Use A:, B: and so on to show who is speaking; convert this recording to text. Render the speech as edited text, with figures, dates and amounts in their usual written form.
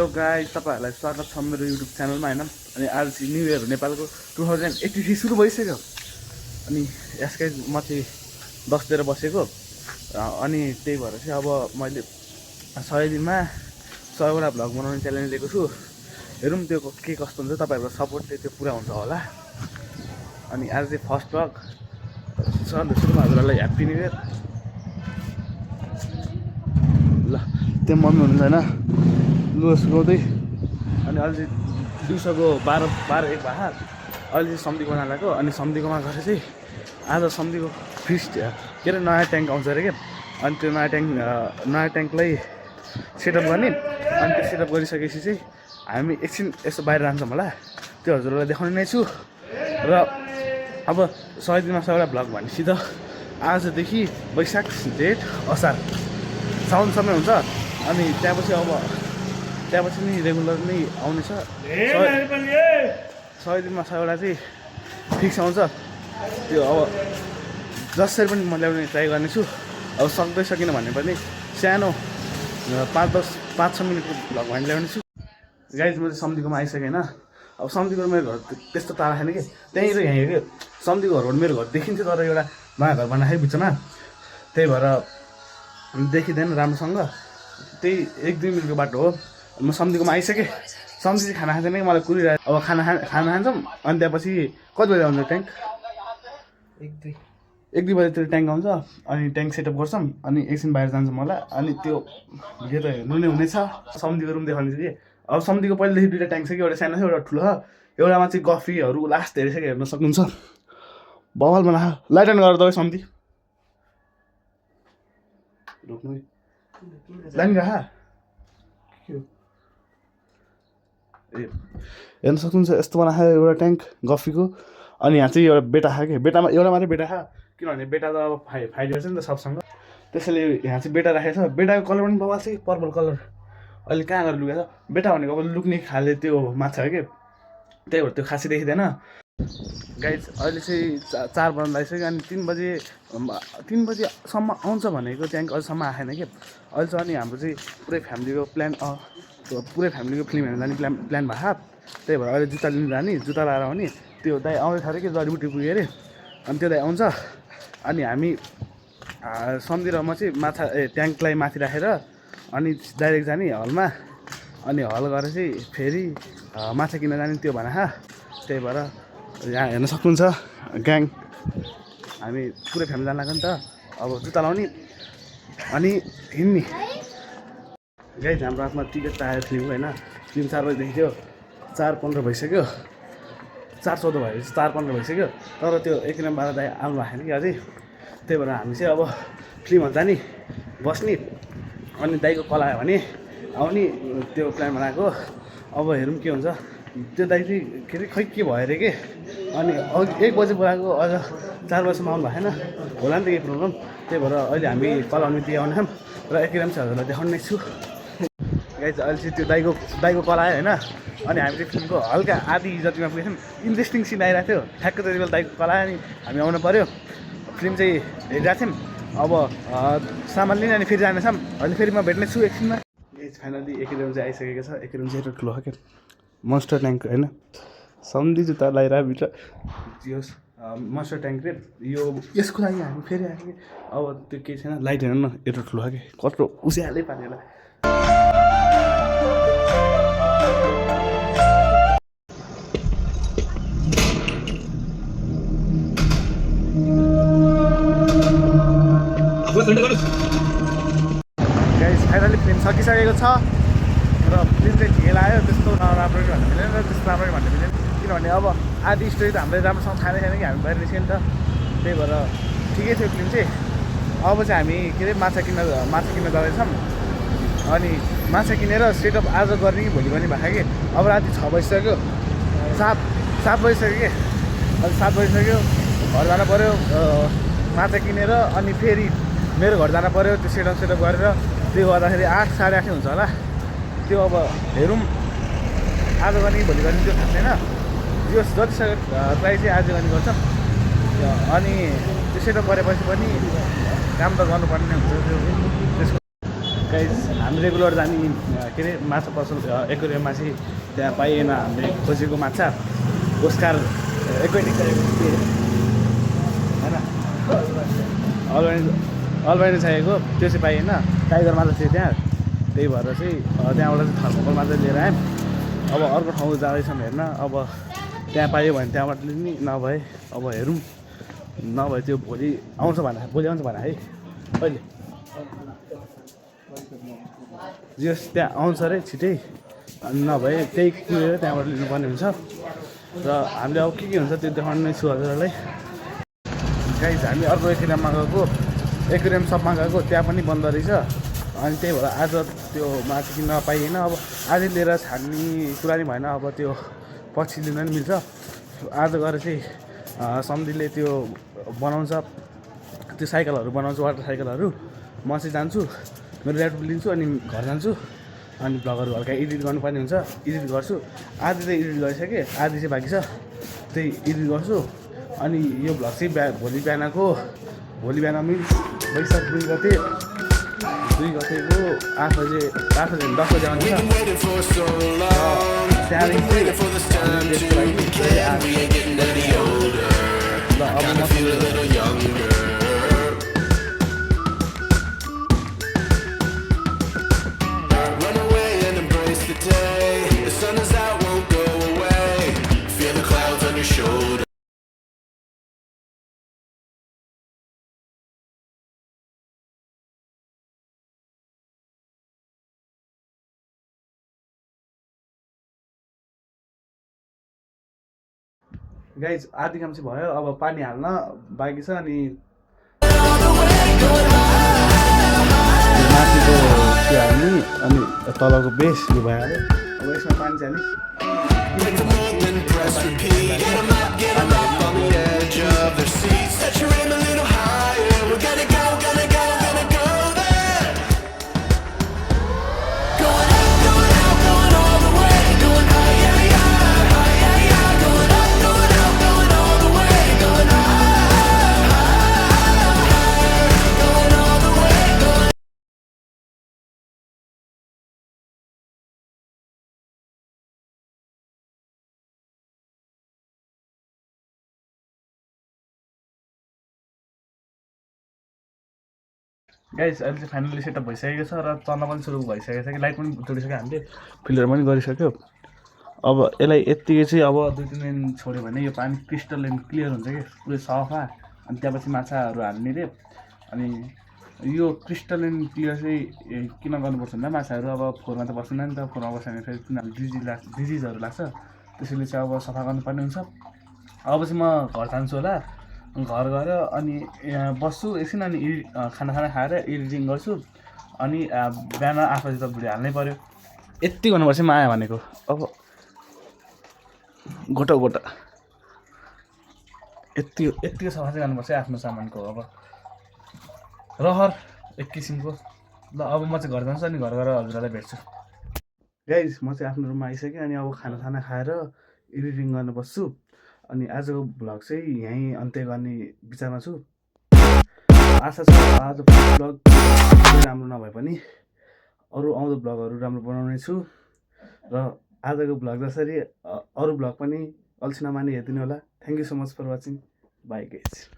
A: Guys, तपाईँहरूलाई स्वागत छ मेरो युट्युब च्यानलमा होइन। अनि आज न्यु इयर नेपालको 2083 सुरु भइसक्यो। अनि यसकै म चाहिँ 10 दिएर बसेको। अनि त्यही भएर चाहिँ अब मैले 100 दिनमा 100वटा भ्लग बनाउने च्यालेन्ज लिएको छु। हेरौँ त्यो के कस्तो हुन्छ, तपाईँहरूको सपोर्टले त्यो पुरा हुन्छ होला। अनि आज चाहिँ फर्स्ट भ्लग सुरुमा हजुरहरूलाई ह्याप्पी न्यु इयर। ल त्यो मम्मी हुनुहुन्छ होइन, लु सुकाउँदै। अनि अहिले चाहिँ दिउँसोको 12-1 भए अहिले चाहिँ सम्धीको बनाएर लगाएको। अनि सम्धीकोमा गएर चाहिँ आज सम्धीको फिस्ट के अरे नयाँ ट्याङ्क आउँछ अरे क्या। अनि त्यो नयाँ ट्याङ्कलाई सेटअप गर्ने। अनि त्यो सेटअप गरिसकेपछि चाहिँ हामी एकछिन यसो बाहिर जान्छौँ होला। त्यो हजुरहरूलाई देखाउने नै छु। र अब 100 दिनमा 100वटा भ्लग भनेपछि त आजदेखि वैशाख, जेठ, असार, साउनसम्म हुन्छ। अनि त्यहाँपछि नि रेगुलर नै आउनेछ। 100 दिनमा 100वटा चाहिँ फिक्स आउँछ। त्यो अब जसरी पनि म ल्याउने ट्राई गर्नेछु। अब सक्दै सकिनँ भने पनि सानो 5-6 मिनटको भ्लग भने ल्याउने छु। गाइज म चाहिँ सम्धीकोमा आइसकेँ होइन। अब सम्धीको मेरो घर त्यस्तो टाढा छैन कि, त्यहीँ र यहीँ क्या। सम्धीको घरबाट मेरो घर देखिन्थ्यो, तर एउटा नयाँ घर बनाएको बिचमा, त्यही भएर देखिँदैन राम्रोसँग। त्यही 1-2 मिनटको बाटो हो। म सम्धीकोमा आइसकेँ। सम्धी चाहिँ खाना खाँदैन कि, मलाई कुरिरहेको। अब खाना खान्छौँ। अनि त्यहाँपछि कति बजी आउँछ ट्याङ्क? 1-2 बजीतिर ट्याङ्क आउँछ। अनि ट्याङ्क सेटअप गर्छौँ। अनि एकछिन बाहिर जान्छौँ होला। अनि त्यो यो त हेर्नु नै हुनेछ। सम्धीको रुम देखाउने चाहिँ अब सम्धीको पहिलेदेखि 2टा ट्याङ्क छ कि, एउटा सानो छ एउटा ठुलो छ। एउटामा चाहिँ गफीहरू लास्ट हेरिसक्यो, हेर्न सक्नुहुन्छ। बवाल बना लाइट अन गरेर दबाई सम्धी रोक्नु लाइन राखा। ए हेर्न सक्नुहुन्छ, यस्तो बनाएको एउटा ट्याङ्क गफीको। अनि यहाँ चाहिँ एउटा बेटा खा क्या। बेटामा एउटा मात्रै बेटा खा, किनभने बेटा त अब फाइट गर्छ नि त सबसँग। त्यसैले यहाँ चाहिँ बेटा राखेको छ। बेटाको कलर पनि बवाल छ, पर्पल कलर। अहिले कहाँ गएर लुकेको छ बेटा भनेको? अब लुक्ने खाले त्यो माछा हो कि, त्यही भएर त्यो खासै देखिँदैन। गाइज अहिले चाहिँ 4 बज्न लागिसक्यो। अनि 3 बजीसम्म आउँछ भनेको ट्याङ्क, अहिलेसम्म आएन कि। अहिले चाहिँ अनि हाम्रो चाहिँ पुरै फ्यामिलीको फिल्म हेर्न जाने प्लान भएको। त्यही भएर अहिले जुत्ता लिनु जाने, जुत्ता लाएर आउने। त्यो दाइ आउँदै थियो अरे कि, जडीबुटी पुग्यो अरे। अनि त्यो दाइ आउँछ। अनि हामी सम्धी र म चाहिँ ट्याङ्कलाई माथि राखेर अनि डाइरेक्ट जाने हलमा। अनि हल गएर चाहिँ फेरि माछा किन्न जाने, त्यो भने त्यही भएर यहाँ हेर्न सक्नुहुन्छ ग्याङ हामी पुरै फ्यामिली जान लाग्यो नि त। अब जुत्ता लाउने अनि हिँड्ने। गाइज हाम्रो हातमा टिकट त आयो फिल्मको होइन। फिल्म 4 बजीदेखि थियो, 4:15 भइसक्यो। 4:14 भएपछि 4:15 भइसक्यो। तर त्यो एकिराम 12 दाइ आउनु भएको छैन कि अझै। त्यही भएर हामी चाहिँ अब फिल्महरू जाने, बस्ने। अनि दाइको कल आयो भने आउने, त्यो प्लान बनाएको। अब हेरौँ के हुन्छ। त्यो दाइ चाहिँ के अरे खै के भयो अरे कि। अनि 1 बजी बोलाएको, अझ 4 बजीसम्म आउनु भएको छैन होला नि त केही प्रब्लम। त्यही भएर अहिले हामी कल आउने त्यो आउने र एकिराम चाहिँ हजुरलाई देखाउने नै छु। गाइज अहिले चाहिँ त्यो दाइको कल आयो होइन। अनि हामी चाहिँ फिल्मको हल्का आधी जतिमा पुगेछौँ। इन्ट्रेस्टिङ सिन आइरहेको थियो। ठ्याक्कै त्यति बेला दाइको कल आयो। अनि हामी आउनु पऱ्यो। फिल्म चाहिँ हेरिरहेको थियौँ। अब सामान लिने अनि फेरि जानेछौँ। अहिले फेरि म भेट्ने छु एकछिनमा। गाइज फाइनली एकिराम चाहिँ आइसकेको छ। एकिराम चाहिँ ठुलो हो क्या, मोन्स्टर ट्याङ्क होइन। सम्धी जुत्ता लगाएर भित्र जियोस् मोन्स्टर ट्याङ्क रे यो। यसको लागि हामी फेरि आएको कि। अब त्यो केही छैन। लाइट हेर्नु न, यत्रो ठुलो हो कि, कत्रो उज्यालै पारेर। गाइज फाइनली फिल्म सकिसकेको छ। र फिल्म चाहिँ ठिकै लाग्यो, त्यस्तो राम्रो भन्नु मिलेन र त्यस्तो राम्रो भन्नु मिलेन। किनभने अब आधी स्टोरी त हामीले राम्रोसँग थाहा छैन कि, हामी बाहिर निस्क्यौँ नि त। त्यही भएर ठिकै थियो फिल्म चाहिँ। अब चाहिँ हामी के अरे माछा किन्न जाँदैछौँ। अनि माछा किनेर सेटअप आज गर्ने कि भोलि गर्ने भएको कि। अब राति 6 बजिसक्यो, 7 बजिसक्यो कि। अहिले 7 बजिसक्यो। घर जानु पऱ्यो माछा किनेर। अनि फेरि मेरो घर जानु पऱ्यो त्यो सेटअप गरेर। त्यो गर्दाखेरि 8 साढे 8 हुन्छ होला। त्यो अब हेरौँ आज गर्ने कि भोलि गर्ने, त्यो थाहा छैन। यो जतिसक्यो ट्राई चाहिँ आज गर्ने गर्छ। अनि त्यो सेटअप गरेपछि पनि काम त गर्नुपर्ने हुन्छ। त्यसको गाइस हामी रेगुलर जाने के अरे माछा पसल एक्वेरियममा चाहिँ त्यहाँ पाइएन हामीले खोजेको माछा ओस्कार एक्वेटिक होइन अल्बाइनो चाहिएको त्यो चाहिँ पाइएन टाइगर माछा थियो त्यहाँ त्यही भएर चाहिँ त्यहाँबाट चाहिँ थर्मोकल माछा लिएर आयौँ अब अर्को ठाउँ जाँदैछौँ हेर्न अब त्यहाँ पायो भने त्यहाँबाट लिने नभए अब हेरौँ नभए त्यो भोलि आउँछ भने है कहिले जस त्यहाँ आउँछ अरे छिटै अनि नभए त्यही कुरेर त्यहाँबाट लिनुपर्ने हुन्छ र हामीले अब के हुन्छ त्यो देखाउने छु हजुरहरूलाई गाइस हामी अर्को एक्वेरियममा गएको एक्वेरियम सपमा गएको त्यहाँ पनि बन्द रहेछ अनि त्यही भएर आज त्यो माछा किन्न पाइएन अब आज लिएर छान्ने कुरा नि भएन अब त्यो पछि लिन नि मिल्छ आज गएर चाहिँ सम्धीले त्यो बनाउँछ त्यो साइकलहरू बनाउँछ वाटर साइकलहरू म चाहिँ जान्छु मेरो ल्यापटप लिन्छु अनि घर जान्छु अनि भ्लगहरू हल्का एडिट गर्नुपर्ने हुन्छ एडिट गर्छु आधी चाहिँ एडिट गरिसकेँ आधी चाहिँ बाँकी छ त्यही एडिट गर्छु अनि यो भ्लग चाहिँ भोलि बिहान मिन्स वैशाख 2 गतेको 8 बजे 10 बजे आउँछ त्यहाँदेखि गाइज आधी काम चाहिँ भयो अब पानी हाल्न बाँकी छ अनि माथिको त्यो हाल्ने अनि तलको बेस यो भइहाल्यो अब यसमा पानी चाहिँ गाइस अहिले चाहिँ फाइनली सेटअप भइसकेको छ र चल्न पनि सुरु भइसकेको छ कि लाइट पनि जोडिसक्यो हामीले फिल्टर पनि गरिसक्यो अब यसलाई यत्तिकै चाहिँ अब 2-3 दिन छोड्यो भने यो पानी क्रिस्टल क्लियर हुन्छ कि पुरै सफा अनि त्यहाँपछि माछाहरू हाल्ने रे अनि यो क्रिस्टल क्लियर चाहिँ किन गर्नुपर्छ भन्दा माछाहरू अब फोहोरमा त बस्दैन नि त फोहोरमा बस्यो भने फेरि तिनीहरू डिजिजहरू लाग्छ त्यसैले चाहिँ अब सफा गर्नुपर्ने हुन्छ अब चाहिँ म घर जान्छु होला घर गएर अनि यहाँ बस्छु एकछिन अनि खाना खाएर एडिटिङ गर्छु अनि बिहान 8 बजी त भिडियो हाल्नै पऱ्यो यति गर्नुपर्छ माया भनेको अब गोटा यतिको सफा चाहिँ गर्नुपर्छ आफ्नो सामानको अब रहर एक किसिमको ल अब म चाहिँ घर जान्छु अनि घर गएर हजुरलाई भेट्छु गाइस म चाहिँ आफ्नो रुममा आइसकेँ अनि अब खाना खाएर एडिटिङ गर्न बस्छु अनि आजको भ्लग चाहिँ यहीँ अन्त्य गर्ने विचारमा छु आशा छ आज भ्लग राम्रो नभए पनि अरू आउँदो भ्लगहरू राम्रो बनाउने छु र आजको भ्लग जसरी अरू भ्लग पनि अल्छी नमानी हेरिदिनु होला thank you so much for watching bye guys